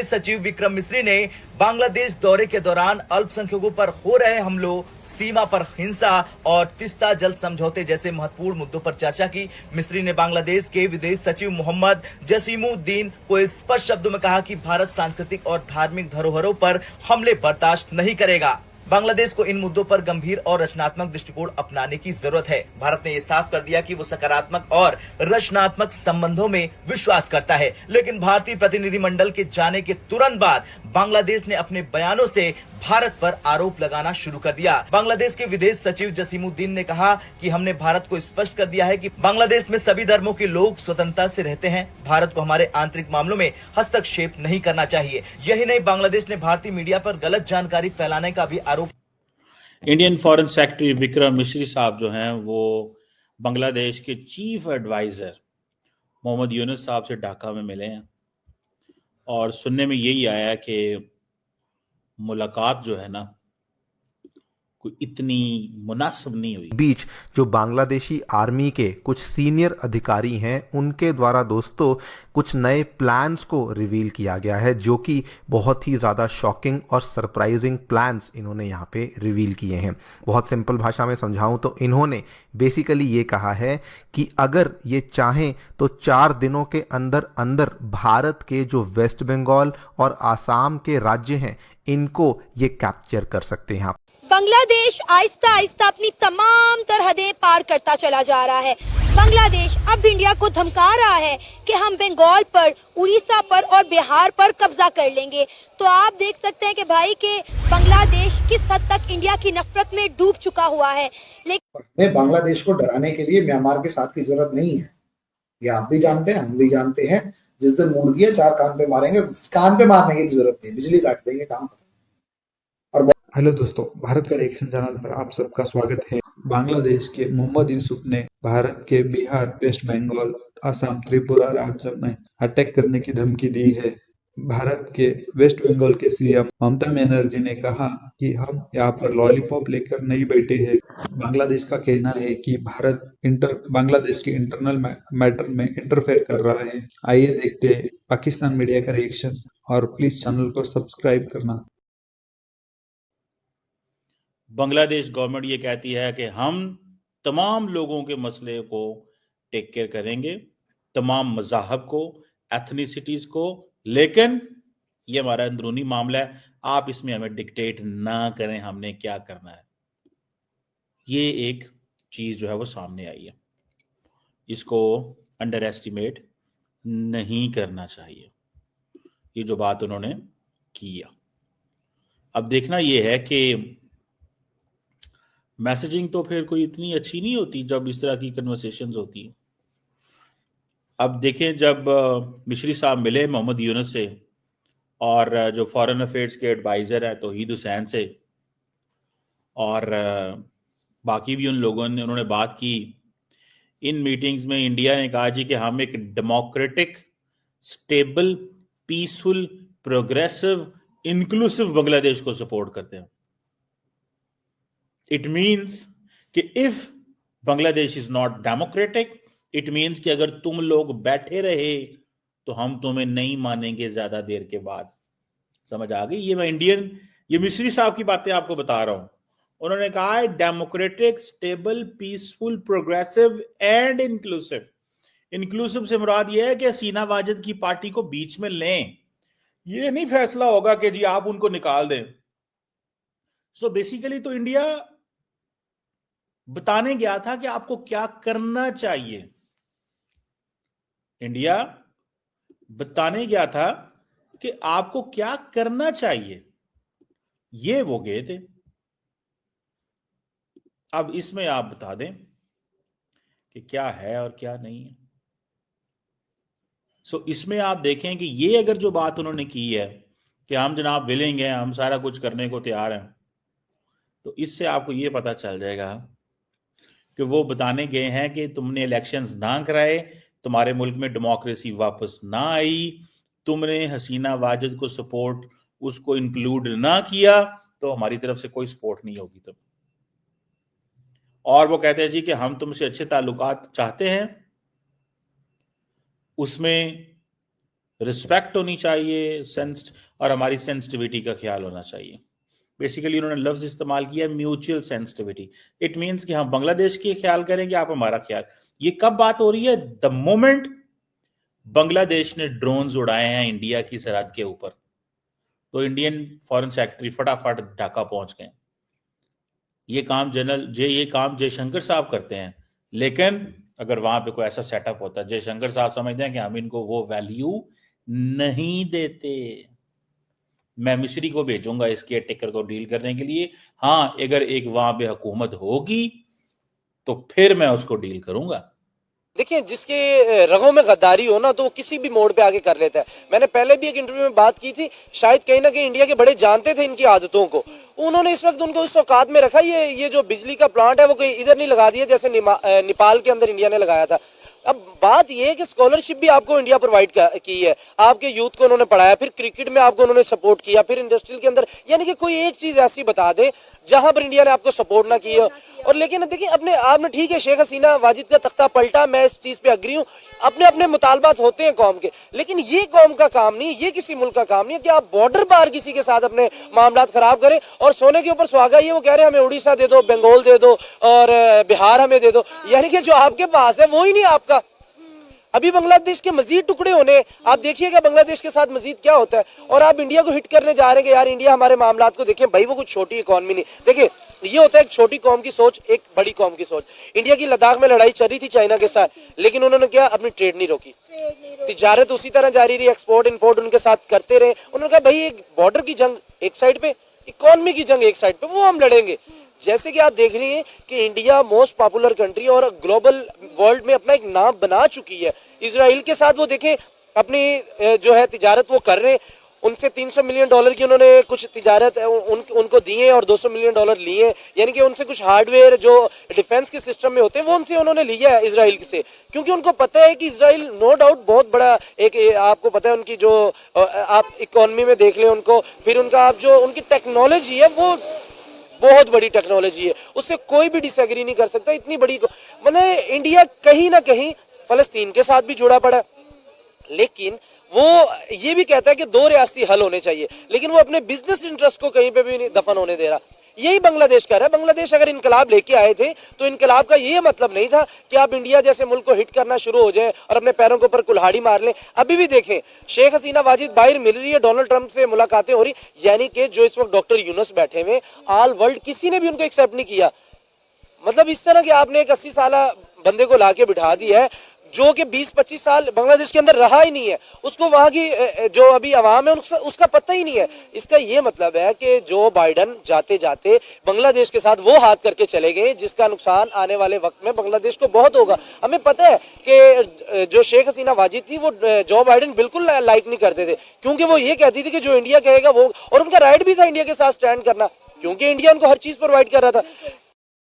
विदेश सचिव विक्रम मिस्री ने बांग्लादेश दौरे के दौरान अल्पसंख्यकों पर हो रहे हमलों, सीमा पर हिंसा और तीस्ता जल समझौते जैसे महत्वपूर्ण मुद्दों पर चर्चा की। मिस्री ने बांग्लादेश के विदेश सचिव मोहम्मद जसीमुद्दीन को स्पष्ट शब्दों में कहा कि भारत सांस्कृतिक और धार्मिक धरोहरों पर हमले बर्दाश्त नहीं करेगा। बांग्लादेश को इन मुद्दों पर गंभीर और रचनात्मक दृष्टिकोण अपनाने की जरूरत है। भारत ने यह साफ कर दिया कि वो सकारात्मक और रचनात्मक संबंधों में विश्वास करता है, लेकिन भारतीय प्रतिनिधिमंडल के जाने के तुरंत बाद बांग्लादेश ने अपने बयानों से भारत पर आरोप लगाना शुरू कर दिया। बांग्लादेश के विदेश सचिव जसीमुद्दीन ने कहा कि हमने भारत को स्पष्ट कर दिया है कि बांग्लादेश में सभी धर्मों के लोग स्वतंत्रता से रहते हैं। भारत को हमारे आंतरिक मामलों में हस्तक्षेप नहीं करना चाहिए। यही नहीं, बांग्लादेश ने भारतीय मीडिया पर गलत जानकारी फैलाने का भी आरोप। इंडियन फॉरेन सेक्रेटरी विक्रम मिश्री साहब जो हैं वो बांग्लादेश के चीफ एडवाइजर मोहम्मद यूनुस साहब से ढाका में मिले हैं और सुनने में यही आया कि मुलाकात जो है ना कोई इतनी मुनासिब नहीं हुई। बीच जो बांग्लादेशी आर्मी के कुछ सीनियर अधिकारी हैं उनके द्वारा दोस्तों कुछ नए प्लान्स को रिवील किया गया है, जो कि बहुत ही ज़्यादा शॉकिंग और सरप्राइजिंग प्लान्स इन्होंने यहाँ पे रिवील किए हैं। बहुत सिंपल भाषा में समझाऊं तो इन्होंने बेसिकली ये कहा है कि अगर ये चाहें तो 4 दिनों के अंदर अंदर भारत के जो वेस्ट बंगाल और आसाम के राज्य हैं इनको ये कैप्चर कर सकते हैं। बांग्लादेश आहिस्ता आहिस्ता अपनी तमाम सरहदें पार करता चला जा रहा है। बांग्लादेश अब इंडिया को धमका रहा है कि हम बंगाल पर, उड़ीसा पर और बिहार पर कब्जा कर लेंगे। तो आप देख सकते हैं कि भाई के बांग्लादेश किस हद तक इंडिया की नफरत में डूब चुका हुआ है। लेकिन हमें बांग्लादेश को डराने के लिए म्यांमार के साथ की जरूरत नहीं है। ये आप भी जानते हैं, हम भी जानते हैं। जिस दिन मूड किया 4 कान पे मारेंगे, कान पे मारने की भी जरूरत नहीं, बिजली काट देंगे, काम खत्म। हेलो दोस्तों, भारत का रिएक्शन चैनल पर आप सबका स्वागत है। बांग्लादेश के मोहम्मद यूसुफ ने भारत के बिहार, वेस्ट बंगाल, असम, त्रिपुरा राज्य में अटैक करने की धमकी दी है। भारत के वेस्ट बंगाल के सीएम ममता बनर्जी ने कहा कि हम यहाँ पर लॉलीपॉप लेकर नहीं बैठे हैं। बांग्लादेश का कहना है कि भारत बांग्लादेश के इंटरनल मैटर में इंटरफेयर कर रहा है। आइए देखते हैं पाकिस्तान मीडिया का रिएक्शन और प्लीज चैनल को सब्सक्राइब करना। बांग्लादेश गवर्नमेंट ये कहती है कि हम तमाम लोगों के मसले को टेक केयर करेंगे, तमाम मज़ाहब को, एथनिसिटीज को, लेकिन ये हमारा अंदरूनी मामला है, आप इसमें हमें डिक्टेट ना करें हमने क्या करना है। ये एक चीज जो है वो सामने आई है, इसको अंडर एस्टिमेट नहीं करना चाहिए। ये जो बात उन्होंने किया, अब देखना ये है कि मैसेजिंग तो फिर कोई इतनी अच्छी नहीं होती जब इस तरह की कन्वर्सेशंस होती है। अब देखें, जब मिश्री साहब मिले मोहम्मद यूनुस से और जो फॉरेन अफेयर्स के एडवाइजर है तौहीद हुसैन से और बाकी भी उन लोगों ने उन्होंने बात की। इन मीटिंग्स में इंडिया ने कहा जी कि हम एक democratic, stable, peaceful, progressive, inclusive Bangladesh को सपोर्ट करते हैं। इट मीन्स कि if Bangladesh is not democratic, it means कि अगर तुम लोग बैठे रहे तो हम तुम्हें नहीं मानेंगे ज्यादा देर के बाद। समझ आ गई? ये मिस्री साहब की बातें आपको बता रहा हूं। उन्होंने कहा है democratic, stable, peaceful, progressive and inclusive. Inclusive से मुराद यह है कि हसीना वाजिद की पार्टी को बीच में लें। ये नहीं फैसला होगा कि जी आप उनको निकाल दें। सो बेसिकली तो इंडिया बताने गया था कि आपको क्या करना चाहिए। इंडिया बताने गया था कि आपको क्या करना चाहिए, ये वो गए थे। अब इसमें आप बता दें कि क्या है और क्या नहीं है। सो इसमें आप देखें कि ये अगर जो बात उन्होंने की है कि हम जनाब विलिंग हैं, हम सारा कुछ करने को तैयार हैं, तो इससे आपको ये पता चल जाएगा कि वो बताने गए हैं कि तुमने इलेक्शंस ना कराए, तुम्हारे मुल्क में डेमोक्रेसी वापस ना आई, तुमने हसीना वाजिद को सपोर्ट उसको इंक्लूड ना किया, तो हमारी तरफ से कोई सपोर्ट नहीं होगी तब। और वो कहते हैं जी कि हम तुमसे अच्छे ताल्लुकात चाहते हैं, उसमें रिस्पेक्ट होनी चाहिए और हमारी सेंसिटिविटी का ख्याल होना चाहिए। बेसिकली उन्होंने लफ्ज इस्तेमाल किया म्यूचुअल सेंसिटिविटी। इट मींस कि हम बांग्लादेश के ख्याल करेंगे, आप हमारा ख्याल। ये कब बात हो रही है? द मोमेंट बांग्लादेश ने ड्रोन्स उड़ाए हैं इंडिया की सरहद के ऊपर, तो इंडियन फॉरेन सेक्रेटरी फटाफट ढाका पहुंच गए। ये काम जयशंकर साहब करते हैं, लेकिन अगर वहां पे कोई ऐसा सेटअप होता है, जयशंकर साहब समझते हैं कि हम इनको वो वैल्यू नहीं देते, मैं मिस्री को भेजूंगा इस केयर टेकर को डील करने के लिए। हाँ, अगर एक वहां पे हुकूमत होगी तो फिर मैं उसको डील करूंगा। देखिए, जिसके रगों में गद्दारी हो ना, तो वो किसी भी मोड़ पे आके कर लेता है। मैंने पहले भी एक इंटरव्यू में बात की थी, शायद कहीं ना कहीं इंडिया के बड़े जानते थे इनकी आदतों को, उन्होंने इस वक्त उनको उस औकात में रखा। ये जो बिजली का प्लांट है वो कहीं इधर नहीं लगा दिया जैसे नेपाल के अंदर इंडिया ने लगाया था। अब बात यह है कि स्कॉलरशिप भी आपको इंडिया प्रोवाइड की है, आपके यूथ को उन्होंने पढ़ाया, फिर क्रिकेट में आपको उन्होंने सपोर्ट किया, फिर इंडस्ट्रियल के अंदर, यानी कि कोई एक चीज ऐसी बता दे जहां पर इंडिया ने आपको सपोर्ट ना किया। और लेकिन देखिए, अपने आपने ठीक है, शेख हसीना वाजिद का तख्ता पलटा, मैं इस चीज पे अग्री हूँ, अपने अपने मुतालबात होते हैं कौम के, लेकिन ये कौम का काम नहीं, ये किसी मुल्क का काम नहीं है कि आप बॉर्डर पार किसी के साथ अपने मामलात खराब करें। और सोने के ऊपर सुहागा, ये वो कह रहे हैं हमें उड़ीसा दे दो, बंगाल दे दो और बिहार हमें दे दो, यानी कि जो आपके पास है वो ही नहीं आपका। अभी बांग्लादेश के मजीद टुकड़े होने, आप देखिएगा बांग्लादेश के साथ मजीद क्या होता है। और आप इंडिया को हिट करने जा रहे हैं कि यार इंडिया हमारे मामलात को देखें। भाई वो कुछ छोटी इकॉनमी नहीं, देखिए ये होता है एक छोटी कौम की सोच, एक बड़ी कौम की सोच। इंडिया की लद्दाख में लड़ाई चल रही थी चाइना के साथ, लेकिन उन्होंने क्या, अपनी ट्रेड नहीं रोकी, तिजारत उसी तरह जारी रही, एक्सपोर्ट इम्पोर्ट उनके साथ करते रहे। उन्होंने कहा भाई एक बॉर्डर की जंग एक साइड पे, इकॉनमी की जंग एक साइड पे, वो हम लड़ेंगे। जैसे कि आप देख रही हैं कि इंडिया मोस्ट पॉपुलर कंट्री और ग्लोबल वर्ल्ड में अपना एक नाम बना चुकी है। इजराइल के साथ वो देखें अपनी जो है तिजारत वो कर रहे हैं, उनसे $300 मिलियन की उन्होंने कुछ तिजारत उनको दिए और $200 मिलियन लिए, यानी कि उनसे कुछ हार्डवेयर जो डिफेंस के सिस्टम में होते हैं वो उनसे उन्होंने लिया है इजराइल से, क्योंकि उनको पता है कि इजराइल नो डाउट बहुत बड़ा एक, आपको पता है उनकी जो आप इकोनॉमी में देख लें उनको, फिर उनका आप जो उनकी टेक्नोलॉजी है वो बहुत बड़ी टेक्नोलॉजी है, उससे कोई भी डिसएग्री नहीं कर सकता। इतनी बड़ी, मतलब इंडिया कहीं ना कहीं फलस्तीन के साथ भी जुड़ा पड़ा, लेकिन वो ये भी कहता है कि 2 रियासती हल होने चाहिए, लेकिन वो अपने बिजनेस इंटरेस्ट को कहीं पे भी नहीं दफन होने दे रहा। यही बांग्लादेश कर रहा है। बांग्लादेश अगर इनकलाब लेके आए थे तो इनकलाब का ये मतलब नहीं था कि आप इंडिया जैसे मुल्क को हिट करना शुरू हो जाए और अपने पैरों के ऊपर कुल्हाड़ी मार लें। अभी भी देखें, शेख हसीना वाजिद बाहर मिल रही है, डोनाल्ड ट्रंप से मुलाकातें हो रही, यानी कि जो इस वक्त डॉक्टर यूनुस बैठे हुए, ऑल वर्ल्ड किसी ने भी उनको एक्सेप्ट नहीं किया। मतलब इस तरह कि आपने एक 80 साल बंदे को लाके बिठा दिया है जो कि 20-25 साल बांग्लादेश के अंदर रहा ही नहीं है, उसको वहां की जो अभी अवाम है उसका पता ही नहीं है। इसका ये मतलब है कि जो बाइडन जाते जाते बांग्लादेश के साथ वो हाथ करके चले गए जिसका नुकसान आने वाले वक्त में बांग्लादेश को बहुत होगा। हमें पता है कि जो शेख हसीना वाजिद थी वो जो बाइडन बिल्कुल लाइक नहीं करते थे, क्योंकि वो ये कहती थी कि जो इंडिया कहेगा वो, और उनका राइट भी था इंडिया के साथ स्टैंड करना, क्योंकि इंडिया उनको हर चीज प्रोवाइड कर रहा था।